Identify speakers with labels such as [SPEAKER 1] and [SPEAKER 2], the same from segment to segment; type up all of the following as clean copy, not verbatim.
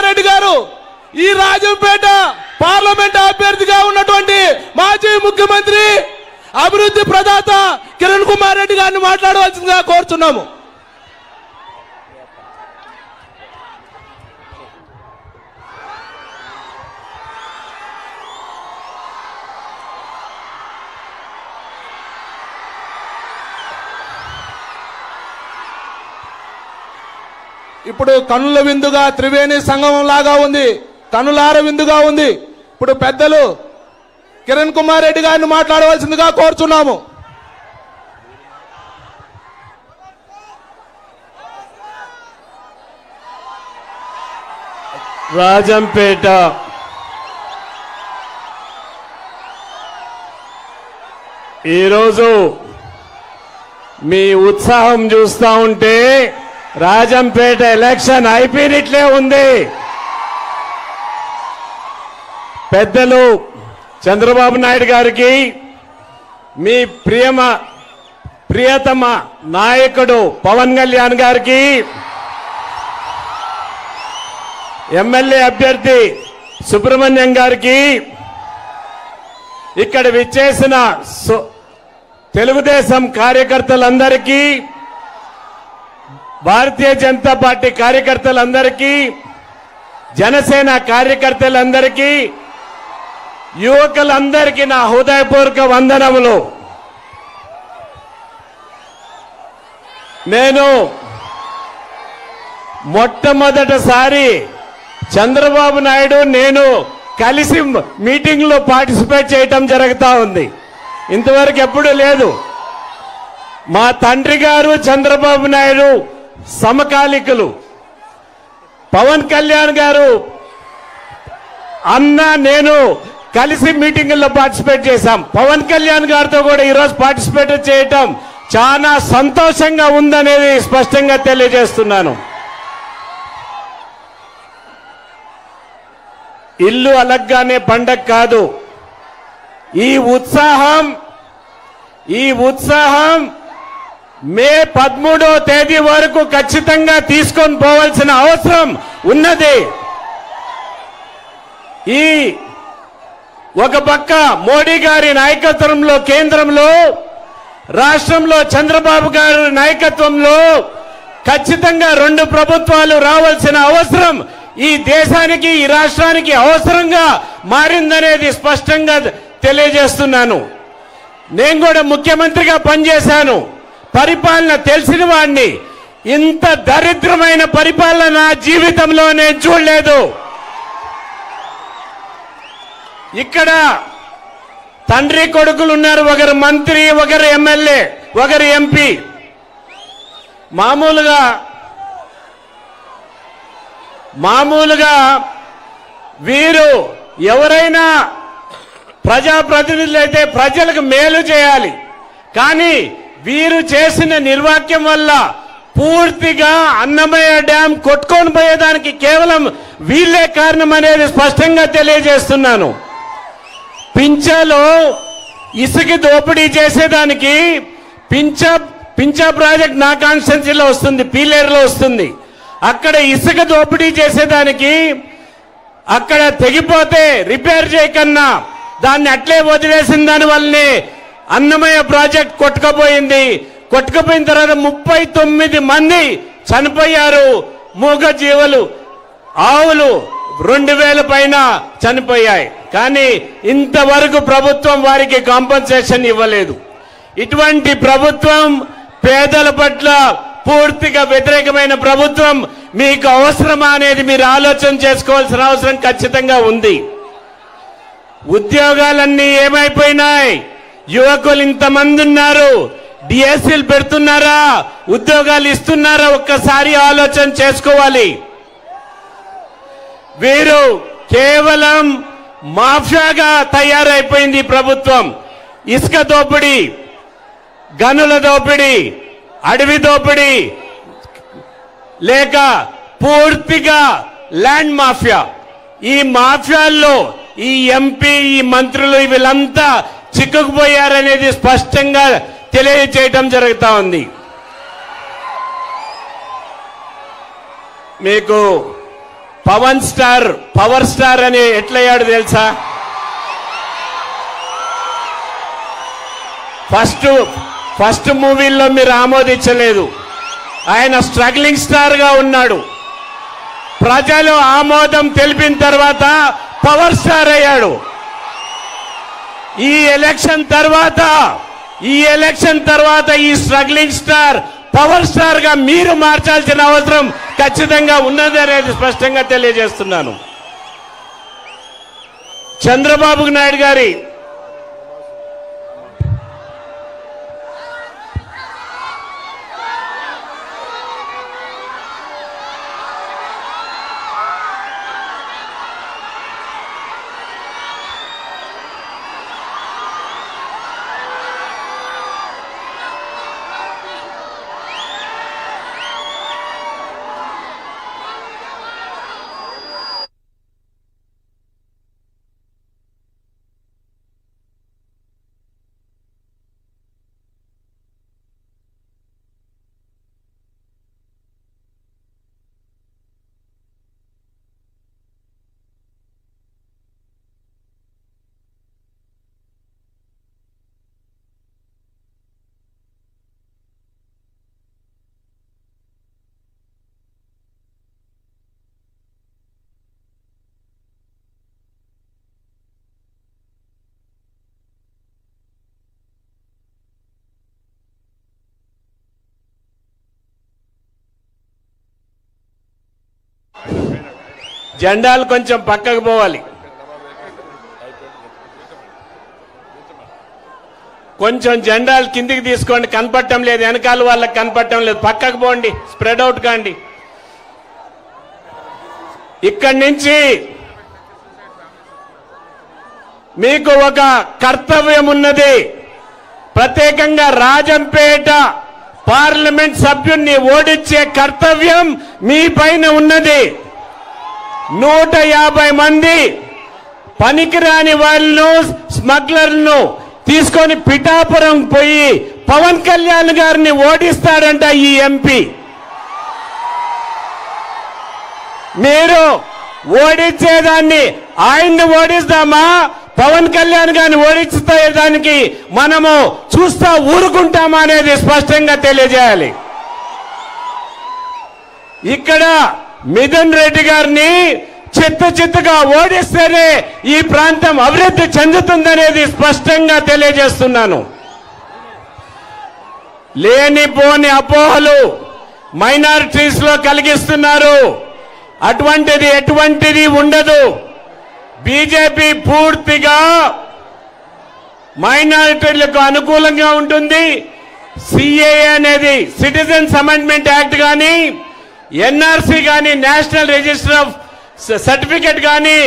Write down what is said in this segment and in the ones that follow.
[SPEAKER 1] రెడ్డి గారు ఈ రాజంపేట పార్లమెంట్ అభ్యర్థిగా ఉన్నటువంటి మాజీ ముఖ్యమంత్రి అభివృద్ధి ప్రదాత కిరణ్ కుమార్ రెడ్డి గారిని మాట్లాడవలసిందిగా కోరుతున్నాము. ఇప్పుడు కనుల విందుగా త్రివేణి సంగమం లాగా ఉంది, కనులార విందుగా ఉంది. ఇప్పుడు పెద్దలు కిరణ్ కుమార్ రెడ్డి గారిని మాట్లాడవలసిందిగా కోరుచున్నాము.
[SPEAKER 2] రాజంపేట ఈరోజు మీ ఉత్సాహం చూస్తా ఉంటే రాజంపేట ఎలక్షన్ అయిపోయినట్లే ఉంది. పెద్దలు చంద్రబాబు నాయుడు గారికి, మీ ప్రియతమ నాయకుడు పవన్ కళ్యాణ్ గారికి, ఎమ్మెల్యే అభ్యర్థి సుబ్రహ్మణ్యం గారికి, ఇక్కడ విచ్చేసిన తెలుగుదేశం కార్యకర్తలందరికీ, భారతీయ జనతా పార్టీ కార్యకర్తలందరికీ, జనసేన కార్యకర్తలందరికీ, యువకులందరికీ నా హృదయపూర్వక వందనములు. నేను మొట్టమొదటిసారి చంద్రబాబు నాయుడు నేను కలిసి మీటింగ్ లో పార్టిసిపేట్ చేయటం జరుగుతా ఉంది. ఇంతవరకు ఎప్పుడూ లేదు. మా తండ్రి గారు చంద్రబాబు నాయుడు సమకాలికులు. పవన్ కళ్యాణ్ గారు అన్న నేను కలిసి మీటింగుల్లో పార్టిసిపేట్ చేశాం. పవన్ కళ్యాణ్ గారితో కూడా ఈరోజు పార్టిసిపేట్ చేయటం చాలా సంతోషంగా ఉందనేది స్పష్టంగా తెలియజేస్తున్నాను. ఇల్లు అలగ్గానే పండగ కాదు. ఈ ఉత్సాహం మే 13వ తేదీ వరకు ఖచ్చితంగా తీసుకొని పోవాల్సిన అవసరం ఉన్నది. ఒక పక్క మోడీ గారి నాయకత్వంలో కేంద్రంలో, రాష్ట్రంలో చంద్రబాబు గారి నాయకత్వంలో ఖచ్చితంగా 2 ప్రభుత్వాలు రావాల్సిన అవసరం ఈ దేశానికి, ఈ రాష్ట్రానికి అవసరంగా మారిందనేది స్పష్టంగా తెలియజేస్తున్నాను. నేను కూడా ముఖ్యమంత్రిగా పనిచేశాను. పరిపాలన తెలిసిన వాడిని. ఇంత దరిద్రమైన పరిపాలన నా జీవితంలో నేను చూడలేదు. ఇక్కడ తండ్రి కొడుకులు ఉన్నారు, ఒకరు మంత్రి, ఒకరు ఎమ్మెల్యే, ఒకరు ఎంపీ. మామూలుగా వీరు ఎవరైనా ప్రజాప్రతినిధులు అయితే ప్రజలకు మేలు చేయాలి. కానీ వీరు చేసిన నిర్వాక్యం వల్ల పూర్తిగా అన్నమయ్య డ్యాం కొట్టుకొని పోయేదానికి కేవలం వీళ్ళే కారణం అనేది స్పష్టంగా తెలియజేస్తున్నాను. పింఛలో ఇసుక దోపిడీ చేసేదానికి పింఛా ప్రాజెక్ట్ నా కాన్స్టిట్యున్సీలో వస్తుంది, పీలేరులో వస్తుంది. అక్కడ ఇసుక దోపిడీ చేసేదానికి అక్కడ తెగిపోతే రిపేర్ చేయకన్నా దాన్ని అట్లే వదిలేసిన దాని వల్లనే అన్నమయ్య ప్రాజెక్ట్ కొట్టుకుపోయింది. కొట్టుకుపోయిన తర్వాత 39 మంది చనిపోయారు. మూగ జీవులు, ఆవులు 2000 పైన చనిపోయాయి. కానీ ఇంతవరకు ప్రభుత్వం వారికి కాంపన్సేషన్ ఇవ్వలేదు. ఇటువంటి ప్రభుత్వం పేదల పట్ల పూర్తిగా వ్యతిరేకమైన ప్రభుత్వం మీకు అవసరమా అనేది మీరు ఆలోచన చేసుకోవాల్సిన అవసరం ఖచ్చితంగా ఉంది. ఉద్యోగాలన్నీ ఏమైపోయినాయి? యువకులు ఇంతమంది ఉన్నారు, డిఎస్సీలు పెడుతున్నారా? ఉద్యోగాలు ఇస్తున్నారా? ఒక్కసారి ఆలోచన చేసుకోవాలి. వీరు కేవలం మాఫియాగా తయారైపోయింది ప్రభుత్వం. ఇసుక దోపిడీ, గనుల దోపిడీ, అడవి దోపిడీ, లేక పూర్తిగా ల్యాండ్ మాఫియా. ఈ మాఫియాల్లో ఈ ఎంపీ, ఈ మంత్రులు వీళ్ళంతా చిక్కుకుపోయారనేది స్పష్టంగా తెలియజేయడం జరుగుతా ఉంది. మీకు పవర్ స్టార్ అని ఎట్లయ్యాడు తెలుసా? ఫస్ట్ మూవీల్లో మీరు ఆమోదించలేదు. ఆయన స్ట్రగ్లింగ్ స్టార్ గా ఉన్నాడు. ప్రజలు ఆమోదం తెలిపిన తర్వాత పవర్ స్టార్ అయ్యాడు. ఈ ఎలక్షన్ తర్వాత ఈ స్ట్రగ్లింగ్ స్టార్ పవర్ స్టార్ గా మీరు మార్చాల్సిన అవసరం ఖచ్చితంగా ఉన్నది అనేది స్పష్టంగా తెలియజేస్తున్నాను. చంద్రబాబు నాయుడు గారి జెండాలు కొంచెం పక్కకు పోవాలి. కొంచెం జెండాలు కిందికి తీసుకోండి. కనపడటం లేదు, వెనకాల వాళ్ళకి కనపడటం లేదు. పక్కకు పోండి, స్ప్రెడ్ అవుట్ కాండి. ఇక్కడి నుంచి మీకు ఒక కర్తవ్యం ఉన్నది. ప్రత్యేకంగా రాజంపేట పార్లమెంట్ సభ్యుణ్ణి ఓడించే కర్తవ్యం మీ పైన ఉన్నది. 150 మంది పనికిరాని వాళ్ళను, స్మగ్లర్లను తీసుకొని పిఠాపురం పోయి పవన్ కళ్యాణ్ గారిని ఓడిస్తాడంట ఈ ఎంపీ. మీరు ఓడించేదాన్ని ఆయన్ని ఓడిస్తామా, పవన్ కళ్యాణ్ గారిని ఓడించేదానికి మనము చూస్తా ఊరుకుంటామా అనేది స్పష్టంగా తెలియజేయాలి. ఇక్కడ మిథున్ రెడ్డి గారిని చిత్తగా ఓడిస్తేనే ఈ ప్రాంతం అభివృద్ధి చెందుతుందనేది స్పష్టంగా తెలియజేస్తున్నాను. లేనిపోని అపోహలు మైనారిటీస్ లో కలిగిస్తున్నారు. ఎటువంటిది ఉండదు. బీజేపీ పూర్తిగా మైనారిటీలకు అనుకూలంగా ఉంటుంది. సిఏఏ అనేది సిటిజన్స్ అమెండ్మెంట్ యాక్ట్ కానీ, ఎన్ఆర్సీ కానీ, నేషనల్ రిజిస్టర్ ఆఫ్ సర్టిఫికెట్ కానీ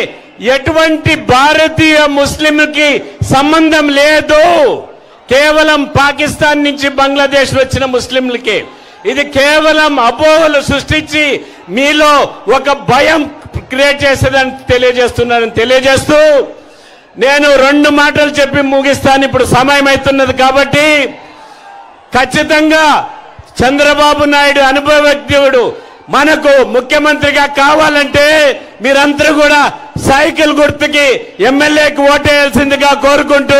[SPEAKER 2] ఎటువంటి భారతీయ ముస్లింకి సంబంధం లేదు. కేవలం పాకిస్తాన్ నుంచి బంగ్లాదేశ్ వచ్చిన ముస్లింలకి. ఇది కేవలం అపోహలు సృష్టించి మీలో ఒక భయం క్రియేట్ చేసేదని తెలియజేస్తూ నేను 2 మాటలు చెప్పి ముగిస్తాను. ఇప్పుడు సమయం అవుతున్నది కాబట్టి ఖచ్చితంగా చంద్రబాబు నాయుడు అనుభవజ్ఞుడు మనకు ముఖ్యమంత్రిగా కావాలంటే మీరందరూ కూడా సైకిల్ గుర్తుకి ఎమ్మెల్యేకి ఓటేయాల్సిందిగా కోరుకుంటూ,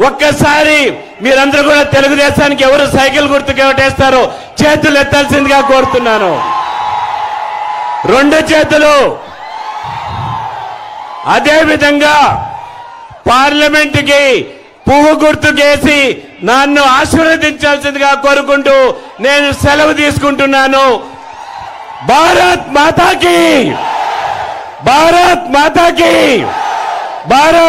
[SPEAKER 2] ఒక్కసారి మీరందరూ కూడా తెలుగుదేశానికి ఎవరు సైకిల్ గుర్తుకి ఓటేస్తారో చేతులు ఎత్తాల్సిందిగా కోరుతున్నాను. 2 చేతులు. అదేవిధంగా పార్లమెంటుకి పువ్వు గుర్తుకేసి నన్ను ఆశీర్వదించాల్సిందిగా కోరుకుంటూ నేను సెలవు తీసుకుంటున్నాను. భారత్ మాతాకి, భారత్ మాతాకి, భారత్.